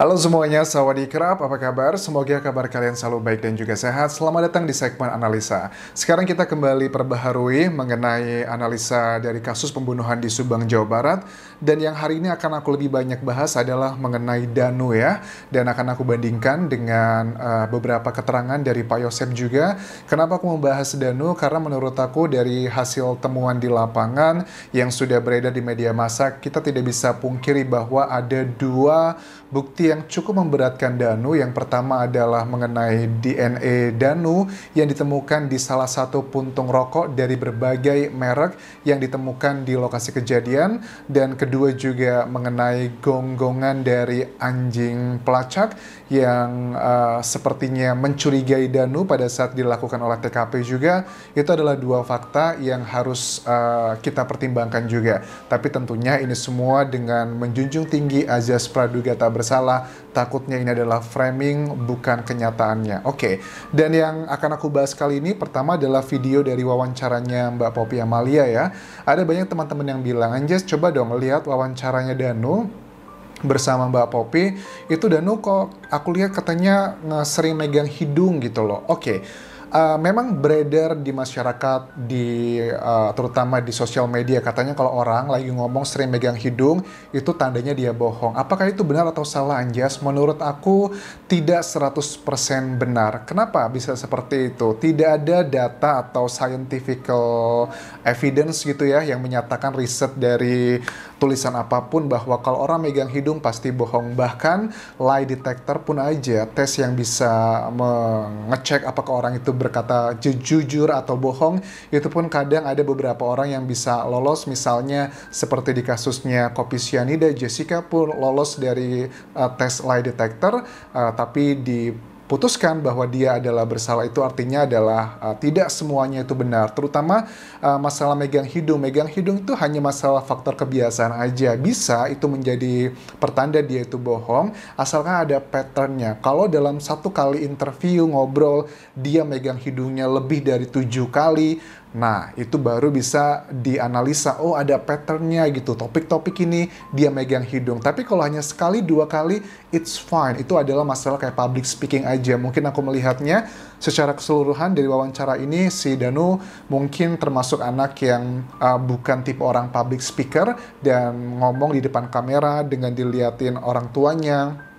Halo semuanya, sawadee-krap, apa kabar? Semoga kabar kalian selalu baik dan juga sehat. Selamat datang di segmen analisa. Sekarang kita kembali perbaharui mengenai analisa dari kasus pembunuhan di Subang, Jawa Barat. Dan yang hari ini akan aku lebih banyak bahas adalah mengenai Danu ya. Dan akan aku bandingkan dengan beberapa keterangan dari Pak Yosep juga. Kenapa aku membahas Danu? Karena menurut aku dari hasil temuan di lapangan yang sudah beredar di media massa, kita tidak bisa pungkiri bahwa ada dua bukti yang cukup memberatkan Danu. Yang pertama adalah mengenai DNA Danu yang ditemukan di salah satu puntung rokok dari berbagai merek yang ditemukan di lokasi kejadian. Dan kedua juga mengenai gonggongan dari anjing pelacak yang sepertinya mencurigai Danu pada saat dilakukan oleh TKP juga. Itu adalah dua fakta yang harus kita pertimbangkan juga. Tapi tentunya ini semua dengan menjunjung tinggi azas praduga tak bersalah. Takutnya ini adalah framing, bukan kenyataannya. Oke, dan yang akan aku bahas kali ini pertama adalah video dari wawancaranya Mbak Poppy Amalia ya. Ada banyak teman-teman yang bilang, Anjas coba dong lihat wawancaranya Danu bersama Mbak Poppy. Itu Danu kok aku lihat katanya sering megang hidung gitu loh. Oke. Memang beredar di masyarakat, terutama di sosial media, katanya kalau orang lagi ngomong sering megang hidung, itu tandanya dia bohong. Apakah itu benar atau salah, Anjas? Menurut aku tidak 100% benar. Kenapa bisa seperti itu? Tidak ada data atau scientific evidence gitu ya, yang menyatakan riset dari tulisan apapun bahwa kalau orang megang hidung pasti bohong. Bahkan lie detector pun aja, tes yang bisa mengecek apakah orang itu berkata jujur atau bohong, itu pun kadang ada beberapa orang yang bisa lolos. Misalnya seperti di kasusnya Kopi Cyanida, Jessica pun lolos dari tes lie detector, tapi diputuskan bahwa dia adalah bersalah. Itu artinya adalah tidak semuanya itu benar. Terutama masalah megang hidung. Megang hidung itu hanya masalah faktor kebiasaan aja. Bisa itu menjadi pertanda dia itu bohong, asalkan ada patternnya. Kalau dalam satu kali interview ngobrol, dia megang hidungnya lebih dari 7 kali, nah, itu baru bisa dianalisa, oh ada patternnya gitu, topik-topik ini dia megang hidung. Tapi kalau hanya sekali, 2 kali, it's fine. Itu adalah masalah kayak public speaking aja. Mungkin aku melihatnya secara keseluruhan dari wawancara ini, si Danu mungkin termasuk anak yang bukan tipe orang public speaker dan ngomong di depan kamera dengan diliatin orang tuanya.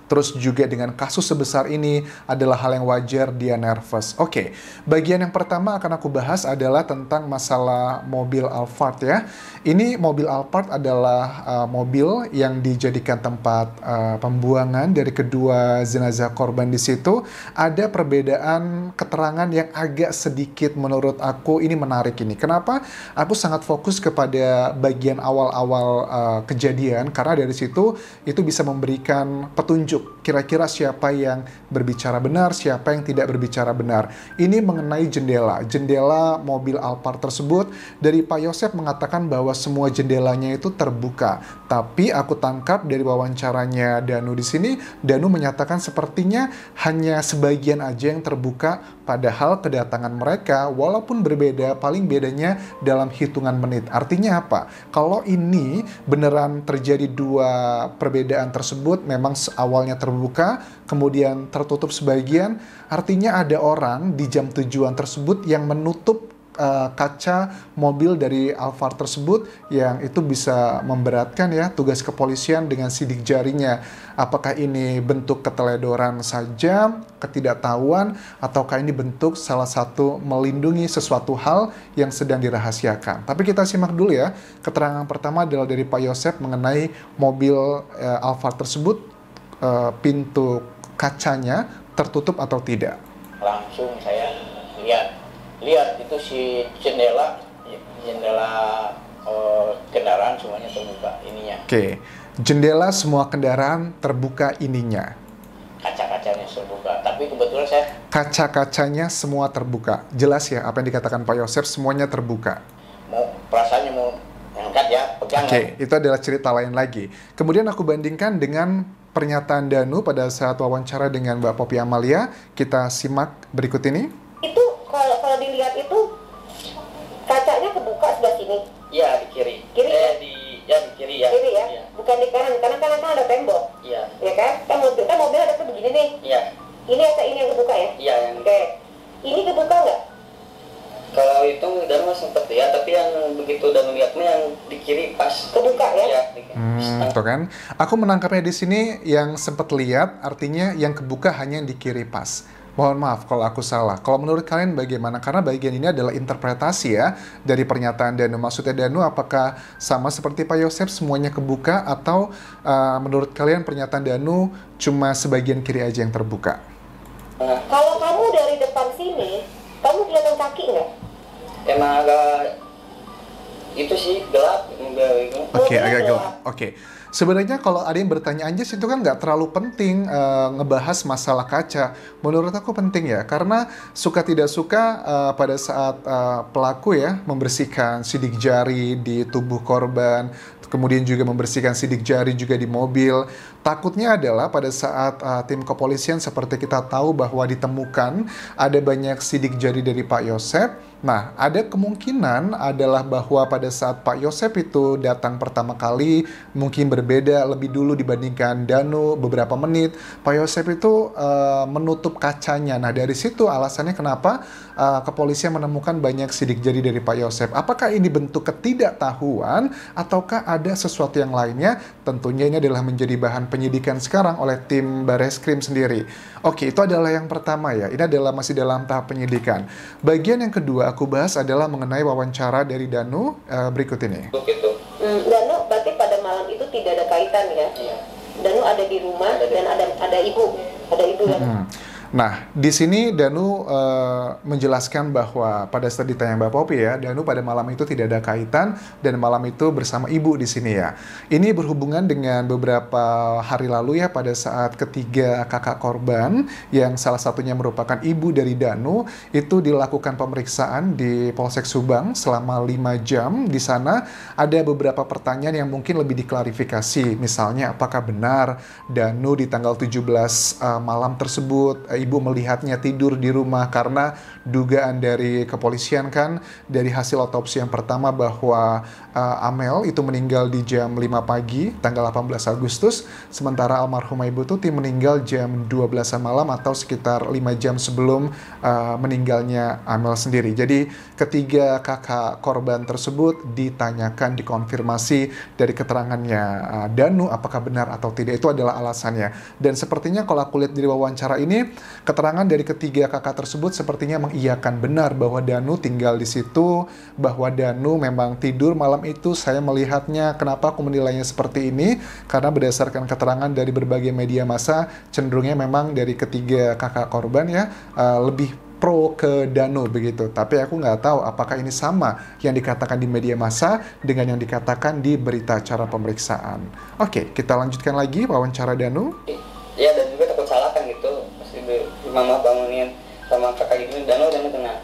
Terus juga dengan kasus sebesar ini adalah hal yang wajar dia nervous. Oke, bagian yang pertama akan aku bahas adalah tentang masalah mobil Alphard ya. Ini mobil Alphard adalah mobil yang dijadikan tempat pembuangan dari kedua jenazah korban di situ. Ada perbedaan keterangan yang agak sedikit menurut aku ini menarik ini. Kenapa? Aku sangat fokus kepada bagian awal-awal kejadian karena dari situ itu bisa memberikan petunjuk kira-kira siapa yang berbicara benar, siapa yang tidak berbicara benar. Ini mengenai jendela mobil Alphard tersebut. Dari Pak Yosep mengatakan bahwa semua jendelanya itu terbuka, tapi aku tangkap dari wawancaranya Danu di sini, Danu menyatakan sepertinya hanya sebagian aja yang terbuka, padahal kedatangan mereka walaupun berbeda, paling bedanya dalam hitungan menit. Artinya apa? Kalau ini beneran terjadi dua perbedaan tersebut, memang awalnya terbuka, kemudian tertutup sebagian, artinya ada orang di jam tujuan tersebut yang menutup kaca mobil dari Alphard tersebut, yang itu bisa memberatkan ya tugas kepolisian dengan sidik jarinya. Apakah ini bentuk keteledoran saja, ketidaktahuan, ataukah ini bentuk salah satu melindungi sesuatu hal yang sedang dirahasiakan? Tapi kita simak dulu ya. Keterangan pertama adalah dari Pak Yosep mengenai mobil Alphard tersebut, pintu kacanya tertutup atau tidak. Langsung saya lihat itu si jendela kendaraan semuanya terbuka ininya. Oke, jendela semua kendaraan terbuka ininya. Kaca-kacanya terbuka, tapi kebetulan saya Kaca-kacanya semua terbuka. Jelas ya apa yang dikatakan Pak Yosep, semuanya terbuka. perasaannya mau angkat ya, pegang. Oke, itu adalah cerita lain lagi. Kemudian aku bandingkan dengan pernyataan Danu pada saat wawancara dengan Mbak Poppy Amalia. Kita simak berikut ini. Itu kalau dilihat itu kacanya kebuka sebelah sini. Iya, di kiri. Kiri ya? Di kiri ya. Kiri ya? Iya. Bukan di kanan. Karena kan ada tembok. Iya. ya kan mobil ada tuh begini nih. Iya. Ini yang kebuka ya? Iya yang. Oke. Ini kebuka nggak? Kalau itu Danu sempet lihat, tapi yang begitu Danu lihatnya yang di kiri pas Kebuka ya? Iya. Tuh kan, aku menangkapnya di sini yang sempat lihat, artinya yang kebuka hanya yang di kiri pas. Mohon maaf kalau aku salah. Kalau menurut kalian bagaimana? Karena bagian ini adalah interpretasi ya dari pernyataan Danu. Maksudnya Danu apakah sama seperti Pak Yosep semuanya kebuka atau menurut kalian pernyataan Danu cuma sebagian kiri aja yang terbuka? Kalau kamu dari depan sini, kamu kelihatan kaki nggak? Emang agak itu sih gelap mobil itu. Oke, agak gelap. Oke. Sebenarnya kalau ada yang bertanya Anjas itu kan nggak terlalu penting ngebahas masalah kaca. Menurut aku penting ya, karena suka tidak suka pada saat pelaku ya membersihkan sidik jari di tubuh korban, kemudian juga membersihkan sidik jari juga di mobil. Takutnya adalah pada saat tim kepolisian seperti kita tahu bahwa ditemukan ada banyak sidik jari dari Pak Yosep. Nah, ada kemungkinan adalah bahwa pada saat Pak Yosep itu datang pertama kali mungkin berbeda lebih dulu dibandingkan Danu beberapa menit. Pak Yosep itu menutup kacanya. Nah, dari situ alasannya kenapa kepolisian menemukan banyak sidik jari dari Pak Yosep. Apakah ini bentuk ketidaktahuan ataukah ada sesuatu yang lainnya? Tentunya ini adalah menjadi bahan penyidikan sekarang oleh tim Bareskrim sendiri. Oke, itu adalah yang pertama ya. Ini adalah masih dalam tahap penyidikan. Bagian yang kedua aku bahas adalah mengenai wawancara dari Danu berikut ini. Begitu. Danu berarti pada malam itu tidak ada kaitan ya? Iya. Danu ada di rumah dan ada ibu kan? Nah, di sini Danu menjelaskan bahwa pada saat ditanya Mbak Popi ya, Danu pada malam itu tidak ada kaitan dan malam itu bersama ibu di sini ya. Ini berhubungan dengan beberapa hari lalu ya pada saat ketiga kakak korban yang salah satunya merupakan ibu dari Danu itu dilakukan pemeriksaan di Polsek Subang selama 5 jam. Di sana ada beberapa pertanyaan yang mungkin lebih diklarifikasi. Misalnya apakah benar Danu di tanggal 17 malam tersebut ibu melihatnya tidur di rumah karena dugaan dari kepolisian kan dari hasil otopsi yang pertama bahwa Amel itu meninggal di jam 5 pagi tanggal 18 Agustus sementara almarhumah Ibu Tuti meninggal jam 12 malam atau sekitar 5 jam sebelum meninggalnya Amel sendiri. Jadi ketiga kakak korban tersebut ditanyakan, dikonfirmasi dari keterangannya Danu apakah benar atau tidak, itu adalah alasannya. Dan sepertinya kalau aku lihat dari wawancara ini keterangan dari ketiga kakak tersebut sepertinya mengiyakan benar bahwa Danu tinggal di situ, bahwa Danu memang tidur malam itu. Saya melihatnya, kenapa aku menilainya seperti ini? Karena berdasarkan keterangan dari berbagai media massa, cenderungnya memang dari ketiga kakak korban ya lebih pro ke Danu begitu. Tapi aku nggak tahu apakah ini sama yang dikatakan di media massa dengan yang dikatakan di berita acara pemeriksaan. Oke, kita lanjutkan lagi wawancara Danu. Iya, dan juga takut salah kan gitu. Pasti mama bangunin sama kakak gitu, Danu kena.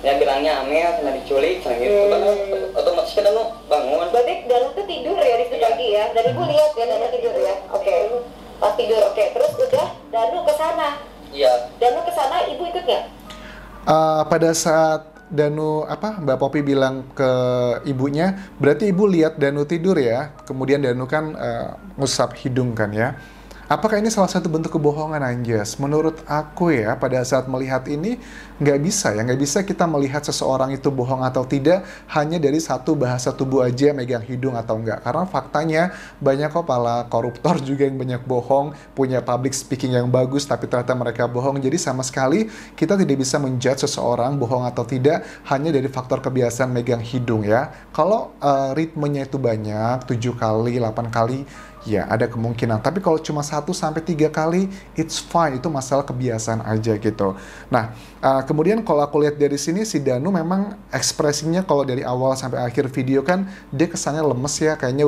Ya bilangnya Amel kena diculik, kena gitu. Kan otomatis kan Danu bangun. Berarti Danu tuh tidur ya di situ pagi ya? Dan ibu lihat ya Danu tidur ya? Oke. Pas tidur, oke. Terus udah Danu ke sana. Iya. Danu ke sana, ibu ikut nggak? Pada saat Danu Mbak Popi bilang ke ibunya, berarti ibu lihat Danu tidur ya, kemudian Danu kan ngusap hidung kan ya. Apakah ini salah satu bentuk kebohongan Anjas? Menurut aku ya, pada saat melihat ini nggak bisa kita melihat seseorang itu bohong atau tidak hanya dari satu bahasa tubuh aja megang hidung atau enggak. Karena faktanya banyak kok para koruptor juga yang banyak bohong, punya public speaking yang bagus tapi ternyata mereka bohong. Jadi sama sekali kita tidak bisa menjudge seseorang bohong atau tidak hanya dari faktor kebiasaan megang hidung ya. Kalau ritmenya itu banyak, 7 kali, 8 kali, ya ada kemungkinan. Tapi kalau cuma 1-3 kali, it's fine. Itu masalah kebiasaan aja gitu. Nah, kemudian kalau aku lihat dari sini, si Danu memang ekspresinya kalau dari awal sampai akhir video kan, dia kesannya lemes ya. Kayaknya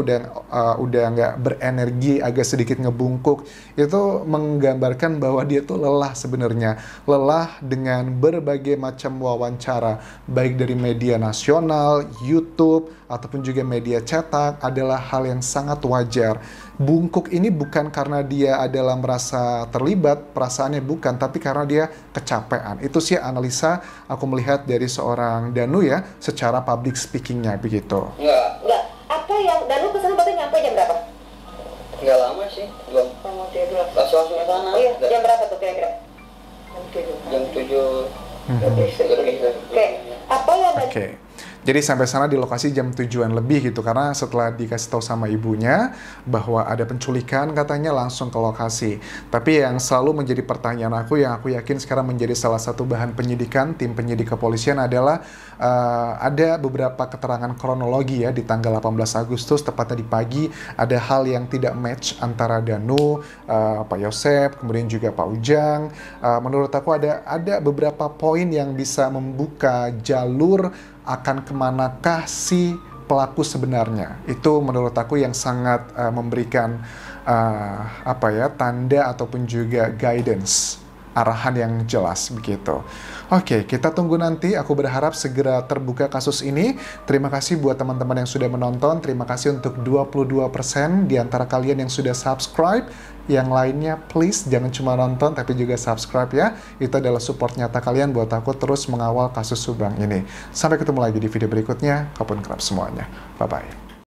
udah nggak berenergi, agak sedikit ngebungkuk. Itu menggambarkan bahwa dia tuh lelah sebenarnya. Lelah dengan berbagai macam wawancara. Baik dari media nasional, YouTube, ataupun juga media cetak adalah hal yang sangat wajar. Bungkuk ini bukan karena dia adalah merasa terlibat, perasaannya bukan, tapi karena dia kecapean. Itu sih analisa aku melihat dari seorang Danu ya, secara public speakingnya begitu. Enggak. Apa yang Danu kesana berarti nyampe jam berapa? Nggak lama sih, belum Mau tidur. langsung ke sana. Oh iya, jam berapa tuh kira-kira? Jam 7 lebih. Oke, apa yang ada? Oke. Jadi sampai sana di lokasi jam 7-an lebih gitu, karena setelah dikasih tahu sama ibunya bahwa ada penculikan katanya langsung ke lokasi. Tapi yang selalu menjadi pertanyaan aku, yang aku yakin sekarang menjadi salah satu bahan penyidikan tim penyidik kepolisian adalah ada beberapa keterangan kronologi ya di tanggal 18 Agustus, tepatnya di pagi, ada hal yang tidak match antara Danu, Pak Yosep, kemudian juga Pak Ujang. Menurut aku ada beberapa poin yang bisa membuka jalur akan kemanakah si pelaku sebenarnya. Itu menurut aku yang sangat memberikan tanda ataupun juga guidance, arahan yang jelas begitu. Oke, kita tunggu nanti. Aku berharap segera terbuka kasus ini. Terima kasih buat teman-teman yang sudah menonton. Terima kasih untuk 22% di antara kalian yang sudah subscribe. Yang lainnya, please jangan cuma nonton tapi juga subscribe ya. Itu adalah support nyata kalian buat aku terus mengawal kasus Subang ini. Sampai ketemu lagi di video berikutnya. Kapan kerap semuanya. Bye-bye.